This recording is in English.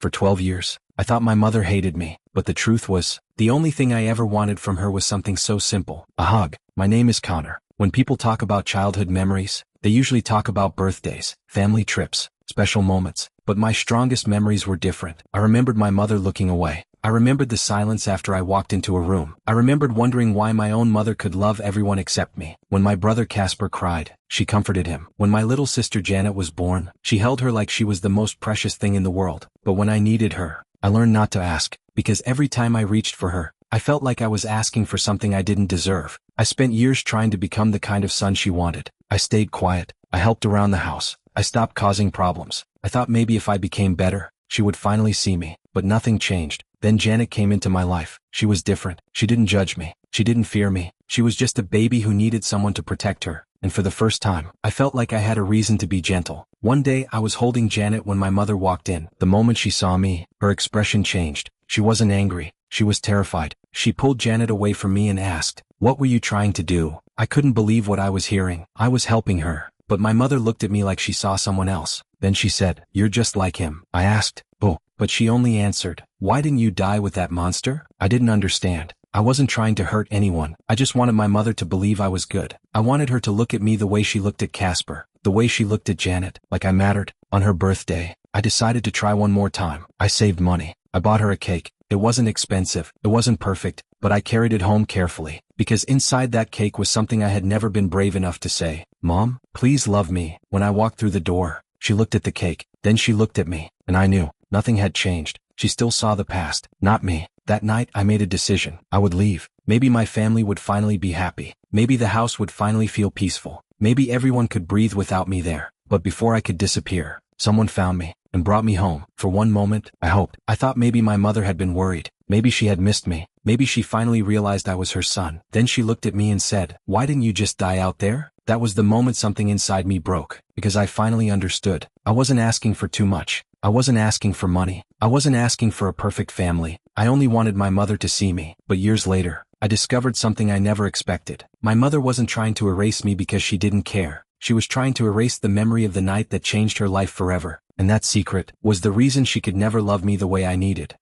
For 12 years, I thought my mother hated me, but the truth was, the only thing I ever wanted from her was something so simple: a hug. My name is Connor. When people talk about childhood memories, they usually talk about birthdays, family trips, special moments, but my strongest memories were different. I remembered my mother looking away. I remembered the silence after I walked into a room. I remembered wondering why my own mother could love everyone except me. When my brother Casper cried, she comforted him. When my little sister Janet was born, she held her like she was the most precious thing in the world. But when I needed her, I learned not to ask, because every time I reached for her, I felt like I was asking for something I didn't deserve. I spent years trying to become the kind of son she wanted. I stayed quiet. I helped around the house. I stopped causing problems. I thought maybe if I became better, she would finally see me. But nothing changed. Then Janet came into my life. She was different. She didn't judge me. She didn't fear me. She was just a baby who needed someone to protect her. And for the first time, I felt like I had a reason to be gentle. One day, I was holding Janet when my mother walked in. The moment she saw me, her expression changed. She wasn't angry. She was terrified. She pulled Janet away from me and asked, "What were you trying to do?" I couldn't believe what I was hearing. I was helping her. But my mother looked at me like she saw someone else. Then she said, "You're just like him." I asked, "Oh," but she only answered, "Why didn't you die with that monster?" I didn't understand. I wasn't trying to hurt anyone. I just wanted my mother to believe I was good. I wanted her to look at me the way she looked at Casper, the way she looked at Janet, like I mattered. On her birthday, I decided to try one more time. I saved money. I bought her a cake. It wasn't expensive. It wasn't perfect, but I carried it home carefully, because inside that cake was something I had never been brave enough to say. "Mom, please love me." When I walked through the door, she looked at the cake. Then she looked at me, and I knew nothing had changed. She still saw the past, not me. That night, I made a decision. I would leave. Maybe my family would finally be happy. Maybe the house would finally feel peaceful. Maybe everyone could breathe without me there. But before I could disappear, someone found me and brought me home. For one moment, I hoped. I thought maybe my mother had been worried. Maybe she had missed me. Maybe she finally realized I was her son. Then she looked at me and said, "Why didn't you just die out there?" That was the moment something inside me broke, because I finally understood. I wasn't asking for too much. I wasn't asking for money. I wasn't asking for a perfect family. I only wanted my mother to see me. But years later, I discovered something I never expected. My mother wasn't trying to erase me because she didn't care. She was trying to erase the memory of the night that changed her life forever. And that secret was the reason she could never love me the way I needed.